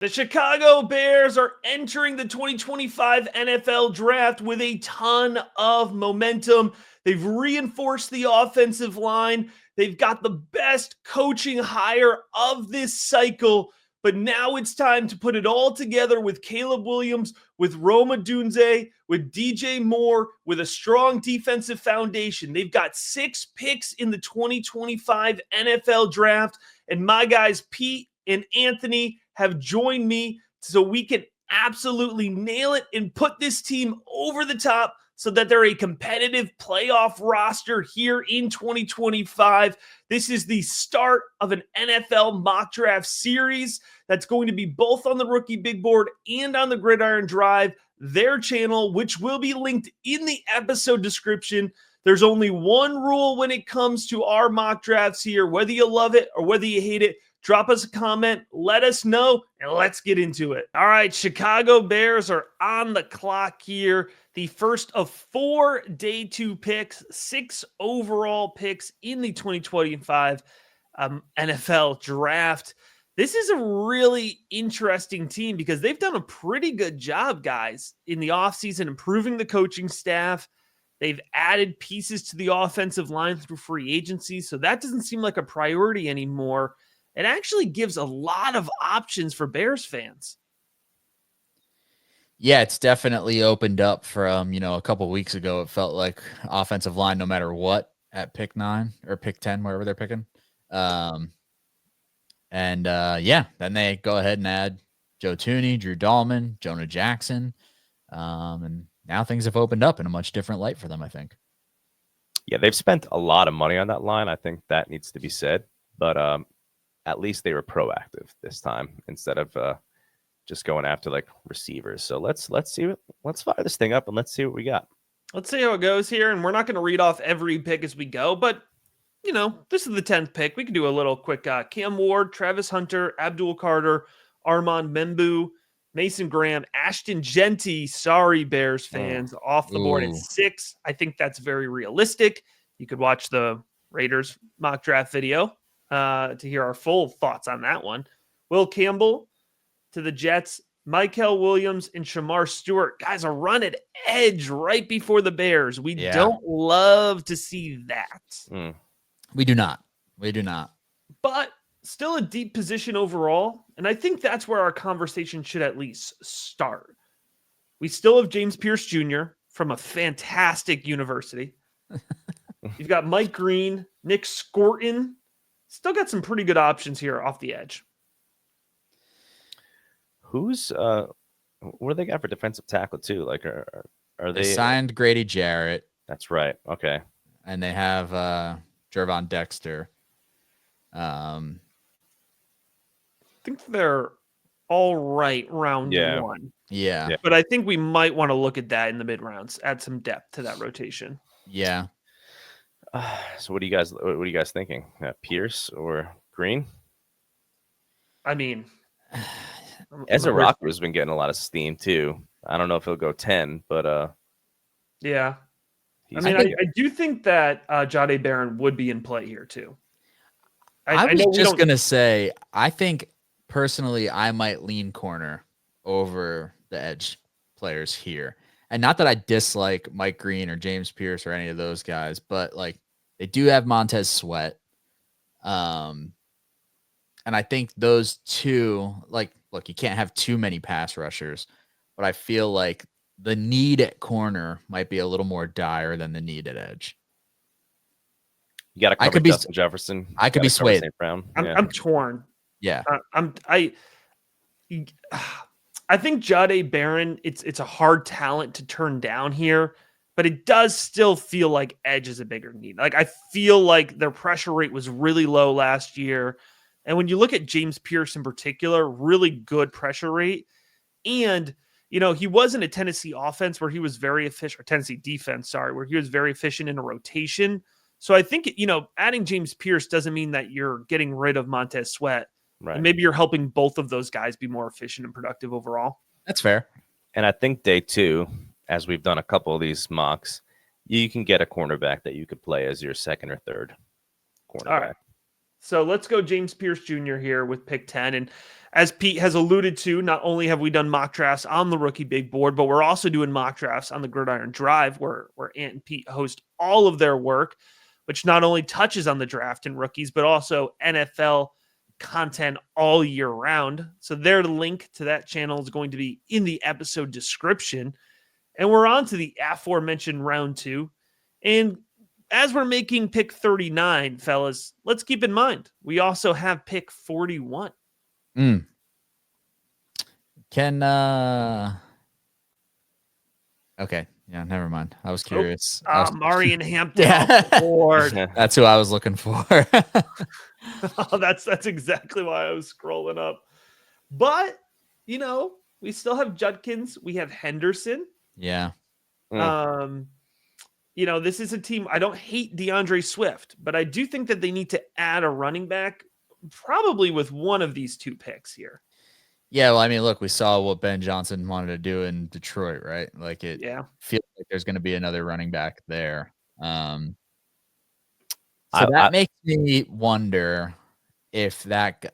The Chicago Bears are entering the 2025 NFL draft with a ton of momentum. They've reinforced the offensive line. They've got the best coaching hire of this cycle. But now it's time to put it all together with Caleb Williams, with Rome Odunze, with DJ Moore, with a strong defensive foundation. They've got 6 picks in the 2025 NFL draft. And my guys, Pete and Anthony, have joined me so we can absolutely nail it and put this team over the top so that they're a competitive playoff roster here in 2025. This is the start of an NFL mock draft series that's going to be both on the Rookie Big Board and on the Gridiron Drive, their channel, which will be linked in the episode description. There's only one rule when it comes to our mock drafts here, whether you love it or whether you hate it. Drop us a comment, let us know, and let's get into it. All right, Chicago Bears are on the clock here. The first of 4 day 2 picks, 6 overall picks in the 2025 NFL draft. This is a really interesting team because they've done a pretty good job, guys, in the offseason improving the coaching staff. They've added pieces to the offensive line through free agency, so that doesn't seem like a priority anymore. It actually gives a lot of options for Bears fans. Yeah, it's definitely opened up from, a couple of weeks ago. It felt like offensive line, no matter what, at pick 9 or pick 10, wherever they're picking. Then they go ahead and add Joe Thuney, Drew Dahlman, Jonah Jackson. And now things have opened up in a much different light for them, I think. Yeah, they've spent a lot of money on that line. I think that needs to be said. But at least they were proactive this time instead of just going after like receivers. So let's fire this thing up and let's see what we got. Let's see how it goes here. And we're not going to read off every pick as we go, but this is the 10th pick. We can do a little quick Cam Ward, Travis Hunter, Abdul Carter, Armand Membu, Mason Graham, Ashton Genty. Sorry, Bears fans, off the board at 6. I think that's very realistic. You could watch the Raiders mock draft video to hear our full thoughts on that one. Will Campbell to the Jets, Michael Williams and Shamar Stewart. Guys, a run at edge right before the Bears. We don't love to see that. We do not. But still a deep position overall. And I think that's where our conversation should at least start. We still have James Pierce Jr. from a fantastic university. You've got Mike Green, Nick Scorton. Still got some pretty good options here off the edge. Who's what do they got for defensive tackle too? Like are they signed Grady Jarrett? That's right. Okay. And they have Jervon Dexter. I think they're all right round 1. Yeah. But I think we might want to look at that in the mid rounds, add some depth to that rotation. Yeah. So what are you guys thinking? Pierce or Green? I mean, Ezra Rocker has been getting a lot of steam too. I don't know if he'll go 10, but yeah. I do think that Jahdae Barron would be in play here too. I was just gonna say, I think personally I might lean corner over the edge players here. And not that I dislike Mike Green or James Pierce or any of those guys, but like they do have Montez Sweat. And I think those two, like, look, you can't have too many pass rushers, but I feel like the need at corner might be a little more dire than the need at edge. You got to cover Justin Jefferson. I could be swayed. I'm torn. Yeah. I think Jahdae Barron, it's a hard talent to turn down here, but it does still feel like edge is a bigger need. Like I feel like their pressure rate was really low last year. And when you look at James Pierce in particular, really good pressure rate. And, he was in a Tennessee offense where he was very efficient, or Tennessee defense, where he was very efficient in a rotation. So I think, adding James Pierce doesn't mean that you're getting rid of Montez Sweat. Right. And maybe you're helping both of those guys be more efficient and productive overall. That's fair. And I think day 2, as we've done a couple of these mocks, you can get a cornerback that you could play as your second or third cornerback. All right. So let's go James Pierce Jr. here with pick 10. And as Pete has alluded to, not only have we done mock drafts on the rookie big board, but we're also doing mock drafts on the Gridiron Drive, where Ant and Pete host all of their work, which not only touches on the draft and rookies, but also NFL content all year round. So their link to that channel is going to be in the episode description. And we're on to the aforementioned round 2. And as we're making pick 39, fellas, let's keep in mind, we also have pick 41. Okay. Yeah, never mind. I was curious. Marion Hampton. Yeah. That's who I was looking for. That's exactly why I was scrolling up. But, we still have Judkins. We have Henderson. Yeah. This is a team. I don't hate DeAndre Swift, but I do think that they need to add a running back, probably with one of these 2 picks here. Yeah, well, I mean, look, we saw what Ben Johnson wanted to do in Detroit, right? Like feels like there's going to be another running back there. So that makes me wonder if that,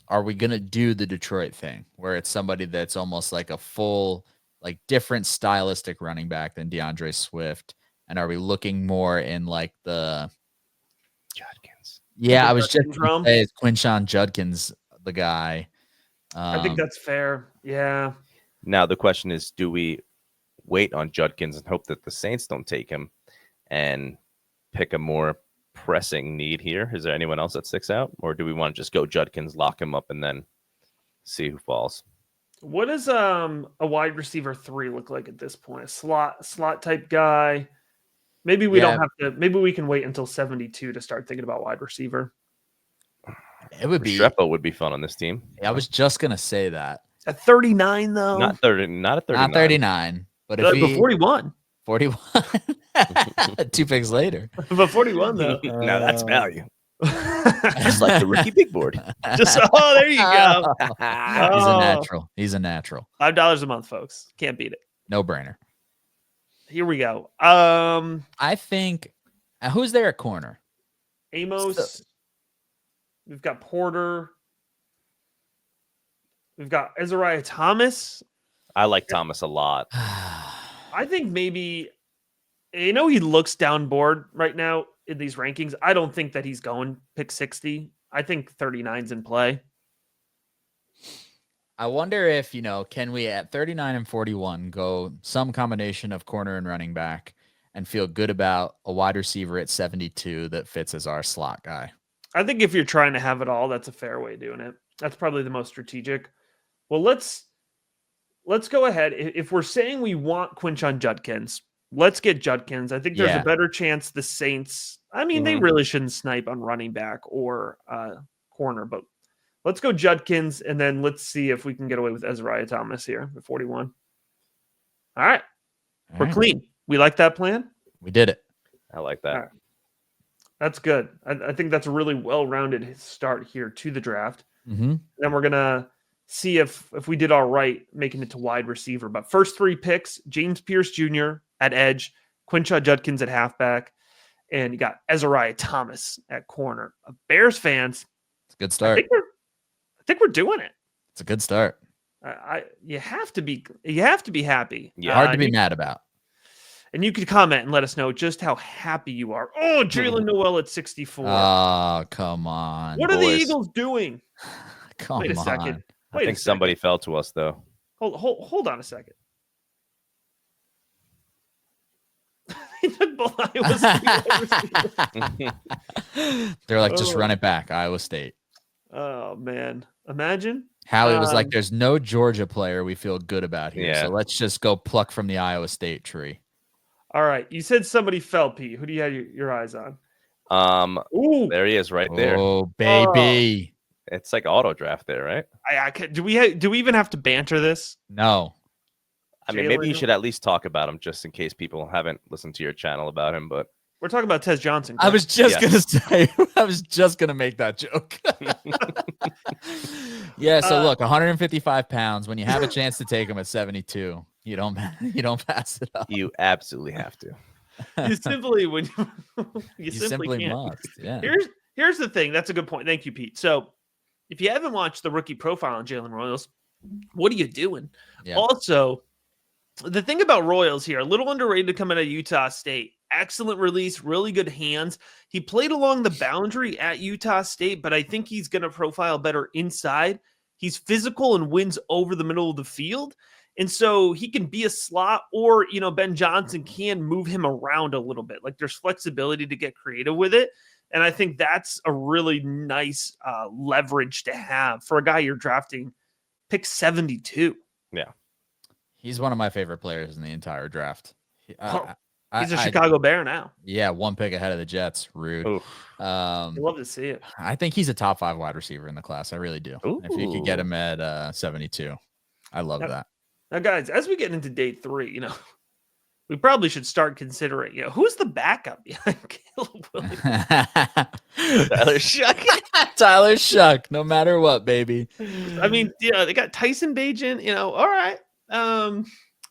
are we going to do the Detroit thing where it's somebody that's almost like a full, different stylistic running back than DeAndre Swift? And are we looking more in the Judkins? Yeah, I was just going to say, is Quinshon Judkins the guy? I think that's fair. Yeah. Now the question is, do we wait on Judkins and hope that the Saints don't take him and pick a more pressing need here? Is there anyone else that sticks out? Or do we want to just go Judkins, lock him up, and then see who falls? What does a wide receiver 3 look like at this point? A slot type guy. Maybe we don't have to. Maybe we can wait until 72 to start thinking about wide receiver. It would be Restrepo would be fun on this team. I was just gonna say that. At 39 though. Not 30. Not at 39. Not 39. But if 41. 41. 2 picks later. But 41 though. Now that's value. Just like the rookie big board. There you go. He's a natural. $5 a month, folks. Can't beat it. No brainer. Here we go. I think who's there at corner? Amos. We've got Porter. We've got Ezariah Thomas. I like Thomas a lot. I think maybe, he looks downboard right now in these rankings. I don't think that he's going pick 60. I think 39's in play. I wonder if, can we at 39 and 41 go some combination of corner and running back and feel good about a wide receiver at 72 that fits as our slot guy? I think if you're trying to have it all, that's a fair way of doing it. That's probably the most strategic. Well, let's go ahead. If we're saying we want Quinshon Judkins, let's get Judkins. I think there's a better chance the Saints, they really shouldn't snipe on running back or corner, but let's go Judkins, and then let's see if we can get away with Ezariah Thomas here at 41. All right. We're clean. We like that plan? We did it. I like that. Right. That's good. I think that's a really well-rounded start here to the draft. Mm-hmm. Then we're going to see if we did all right making it to wide receiver. But first 3 picks, James Pierce Jr. at edge, Quinshon Judkins at halfback, and you got Ezariah Thomas at corner. Bears fans, it's a good start. I think we're doing it. It's a good start. You have to be happy. Yeah. Hard to be mad about. And you could comment and let us know just how happy you are. Oh, Jalen Noel at 64. Oh, come on. What are the Eagles doing? Come Wait a second. on. I think somebody fell to us, though. Hold on a second. They took both Iowa State. They're like, just run it back, Iowa State. Oh, man. Imagine. Howie was like, there's no Georgia player we feel good about here. Yeah. So let's just go pluck from the Iowa State tree. All right. You said somebody fell, Pete. Who do you have your eyes on? Ooh. There he is right there. Oh, baby. It's like auto draft there, right? Do we even have to banter this? No. I mean, maybe you should at least talk about him just in case people haven't listened to your channel about him, but we're talking about Tez Johnson. I was just going to say, I was just going to make that joke. Yeah. So look, 155 pounds, when you have a chance to take him at 72, you don't pass it up. You absolutely have to. You simply you simply can't. must. Yeah. Here's here's the thing. That's a good point. Thank you, Pete. So if you haven't watched the rookie profile on Jalen Royals, what are you doing? Yeah. Also, the thing about Royals here, a little underrated coming out of Utah State. Excellent release, really good hands. He played along the boundary at Utah State, but I think he's going to profile better inside. He's physical and wins over the middle of the field. And so he can be a slot, or, Ben Johnson can move him around a little bit. Like, there's flexibility to get creative with it. And I think that's a really nice leverage to have for a guy you're drafting pick 72. Yeah. He's one of my favorite players in the entire draft. He's a Chicago Bear now. Yeah, one pick ahead of the Jets. Rude. I love to see it. I think he's a top 5 wide receiver in the class. I really do. Ooh. If you could get him at 72, I love that. Now, guys, as we get into day 3, we probably should start considering, who's the backup behind Caleb Williams? Tyler Shuck. Tyler Shuck, no matter what, baby. I mean, they got Tyson Bagent, all right.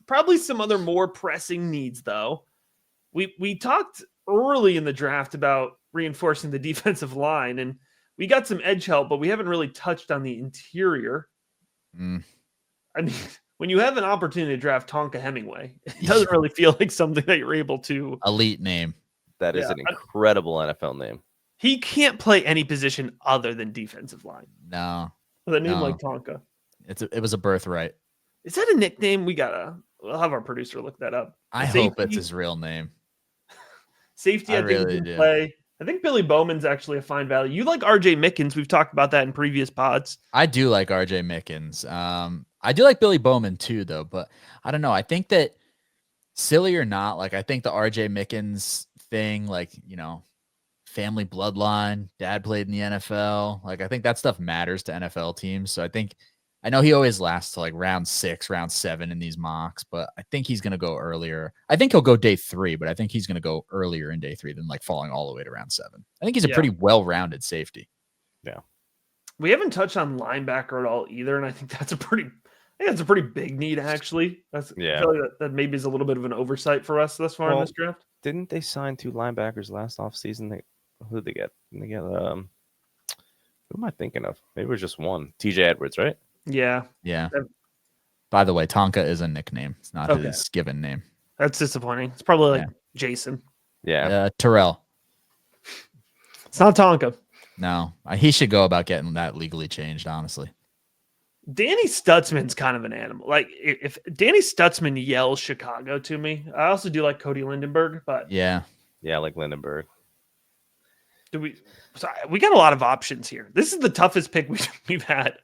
Probably some other more pressing needs, though. We talked early in the draft about reinforcing the defensive line, and we got some edge help, but we haven't really touched on the interior. I mean, when you have an opportunity to draft Tonka Hemingway, it doesn't really feel like something that you're able to. Elite name. That is an incredible NFL name. He can't play any position other than defensive line. No. With a name like Tonka. It was a birthright. Is that a nickname? We'll have our producer look that up. I hope it's his real name. Safety, I think really do. Play. I think Billy Bowman's actually a fine value. You like RJ Mickens. We've talked about that in previous pods. I do like RJ Mickens. I do like Billy Bowman too, though, but I don't know. I think that, silly or not, like, I think the RJ Mickens thing, like, family bloodline, dad played in the NFL. Like, I think that stuff matters to NFL teams. So I know he always lasts to like round 6, round 7 in these mocks, but I think he's going to go earlier. I think he'll go day 3, but I think he's going to go earlier in day 3 than like falling all the way to round 7. I think he's a pretty well-rounded safety. Yeah. We haven't touched on linebacker at all either, and I think that's a pretty big need, actually. I feel like that maybe is a little bit of an oversight for us thus far in this draft. Didn't they sign 2 linebackers last offseason? Who did they get? Who am I thinking of? Maybe it was just one. TJ Edwards, right? Yeah. By the way, Tonka is a nickname. It's not his given name. That's disappointing. It's probably like Jason. Yeah. Terrell. It's not Tonka. No. He should go about getting that legally changed, honestly. Danny Stutzman's kind of an animal. Like, if Danny Stutzman yells Chicago to me, I also do like Cody Lindenberg, but yeah, I like Lindenberg. We got a lot of options here. This is the toughest pick we've had.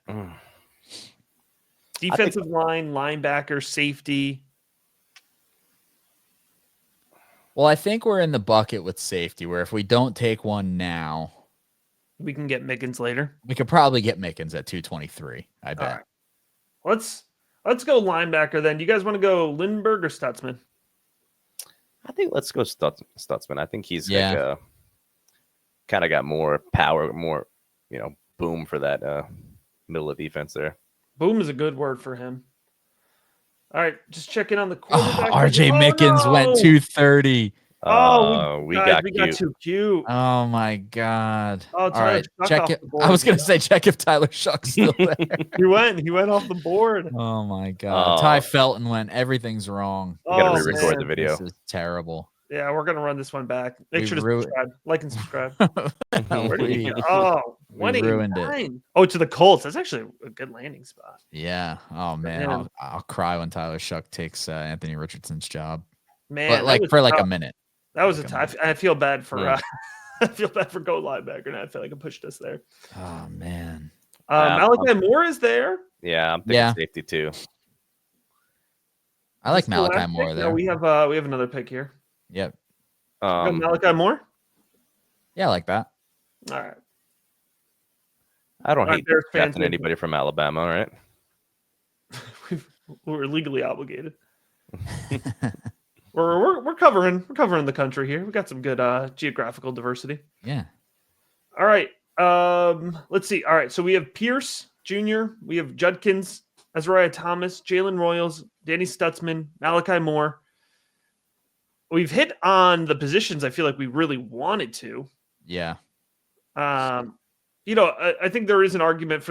Defensive line, linebacker, safety. Well, I think we're in the bucket with safety, where if we don't take one now, we can get Mickens later. We could probably get Mickens at 223, I bet. Right. Let's go linebacker then. Do you guys want to go Lindenberg or Stutzman? I think let's go Stutzman. I think he's kind of got more power, more, boom for that middle of defense there. Boom is a good word for him. All right, just checking on the quarterback. RJ Mickens went 230. We got too cute. Oh my God! All right, check it. I was gonna say check if Tyler Shuck's still there. He went off the board. Oh my God! Ty Felton went. Everything's wrong. You gotta re-record the video. This is terrible. Yeah, we're gonna run this one back. Make sure to subscribe, like and subscribe. Where did you go? We ruined it. Oh, to the Colts. That's actually a good landing spot. Yeah. Oh man, I'll cry when Tyler Shuck takes Anthony Richardson's job. Man, but like for like a minute. That was a tie. I feel bad for I feel bad for go linebacker, and I feel like I pushed us there. Oh man, Malachi Moore is there. Yeah, I'm thinking safety too. I like Malachi Moore there. No, we have another pick here. Yep. Malachi Moore. Yeah, I like that. All right. I don't hate drafting anybody from Alabama. All right. We're legally obligated. We're covering the country here. We got some good geographical diversity. Yeah. All right. Let's see. All right. So we have Pierce Jr. We have Judkins, Azariah Thomas, Jalen Royals, Danny Stutzman, Malachi Moore. We've hit on the positions I feel like we really wanted to. Yeah. I think there is an argument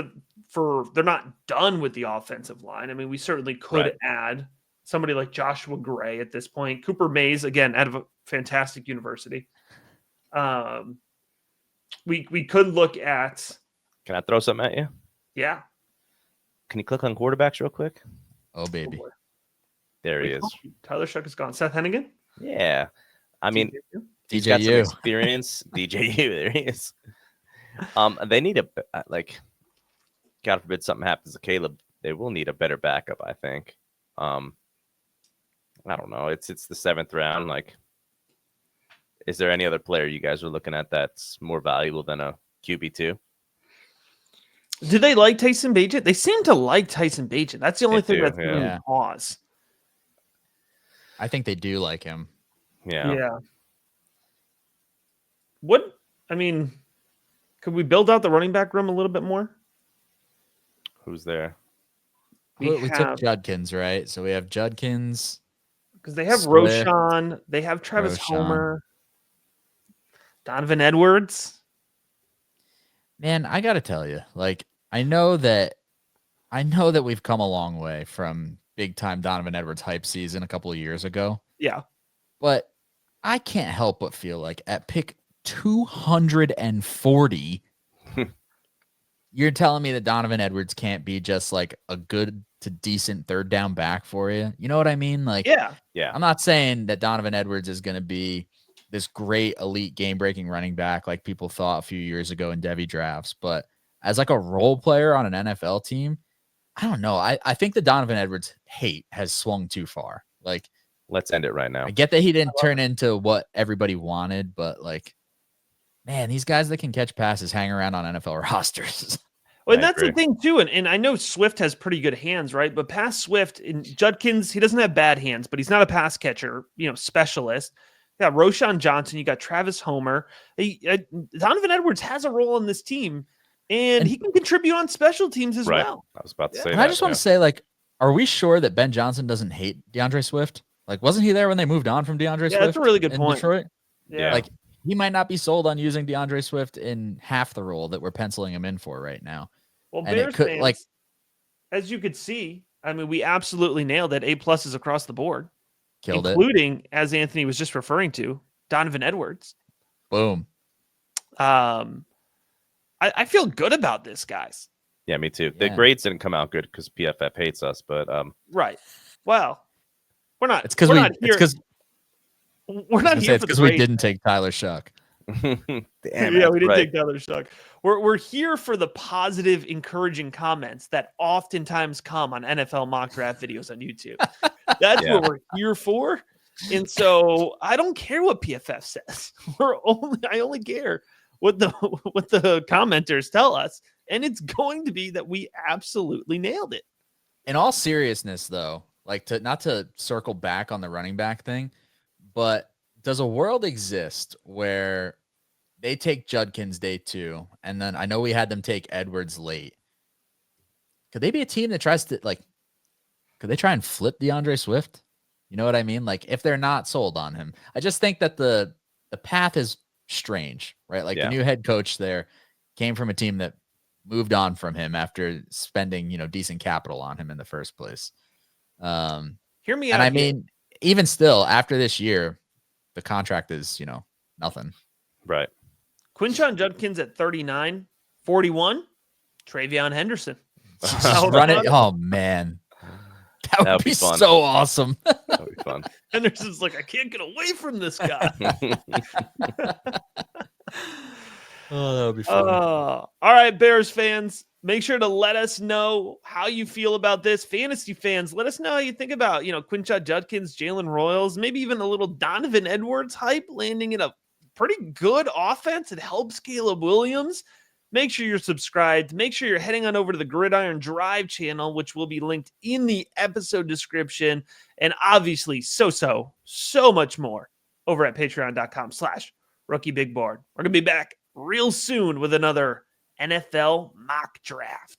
for they're not done with the offensive line. I mean, we certainly could add somebody like Joshua Gray at this point. Cooper Mays, again, out of a fantastic university. We could look at. Can I throw something at you? Yeah. Can you click on quarterbacks real quick? Oh, baby. There he is. Tyler Shuck is gone. Seth Hennigan? Yeah. I mean, he's DJU. got some experience. DJU, there he is. They need God forbid something happens to Caleb, they will need a better backup, I think. I don't know. It's the 7th round. Like, is there any other player you guys are looking at that's more valuable than a QB2? Do they like Tyson Bagent? They seem to like Tyson Bagent. That's the only thing that's giving me pause. I think they do like him. Yeah. Could we build out the running back room a little bit more? Who's there? We took Judkins, right? So we have Judkins. Because they have Swift, Roschon. They have Travis Homer. Donovan Edwards. Man, I got to tell you, like, I know that we've come a long way from big time Donovan Edwards hype season a couple of years ago. Yeah. But I can't help but feel like at pick 240, you're telling me that Donovan Edwards can't be just like a good to decent third down back for you. You know what I mean? Like, yeah. I'm not saying that Donovan Edwards is going to be this great elite game breaking running back like people thought a few years ago in Devy drafts, but as like a role player on an NFL team, I don't know. I think the Donovan Edwards hate has swung too far. Like, let's end it right now. I get that he didn't turn into what everybody wanted, but like, man, these guys that can catch passes hang around on NFL rosters. Well, and that's the thing too. And I know Swift has pretty good hands, right? But past Swift and Judkins, he doesn't have bad hands, but he's not a pass catcher, specialist. You got Roschon Johnson, you got Travis Homer. Donovan Edwards has a role in this team, and he can contribute on special teams as well. I was about to say and that. I just want to say, like, are we sure that Ben Johnson doesn't hate DeAndre Swift? Like, wasn't he there when they moved on from DeAndre Swift? Yeah, that's a really good point. Detroit? Yeah. Like, he might not be sold on using DeAndre Swift in half the role that we're penciling him in for right now. Well, and Bears fans, as you could see, I mean, we absolutely nailed it. A+ across the board. Killed including, as Anthony was just referring to, Donovan Edwards. Boom. I feel good about this, guys. Yeah, me too. The grades didn't come out good because PFF hates us, but right. Well, we're not. It's because we're not here for the because we didn't take Tyler Shuck. Damn, yeah, we didn't take Tyler Shuck. We're here for the positive, encouraging comments that oftentimes come on NFL mock draft videos on YouTube. That's what we're here for. And so I don't care what PFF says. I only care what the commenters tell us. And it's going to be that we absolutely nailed it. In all seriousness, though, like not to circle back on the running back thing, but does a world exist where they take Judkins day 2, and then I know we had them take Edwards late? Could they be a team that tries to, like, could they try and flip DeAndre Swift? You know what I mean? Like, if they're not sold on him, I just think that the path is strange, right? Like, the new head coach there came from a team that moved on from him after spending, decent capital on him in the first place. Hear me out. And I mean, even still, after this year, the contract is, nothing. Right. Quinshon Judkins at 39, 41, Travion Henderson. Run it. Oh, man. That would be fun. So awesome. That would be fun. Henderson's like, I can't get away from this guy. Oh, that would be fun. All right, Bears fans, make sure to let us know how you feel about this. Fantasy fans, let us know how you think about, Quinshon Judkins, Jalen Royals, maybe even a little Donovan Edwards hype landing in a pretty good offense. It helps Caleb Williams. Make sure you're subscribed. Make sure you're heading on over to the Gridiron Drive channel, which will be linked in the episode description. And obviously, so much more over at patreon.com/RookieBigBoard. We're going to be back real soon with another NFL mock draft.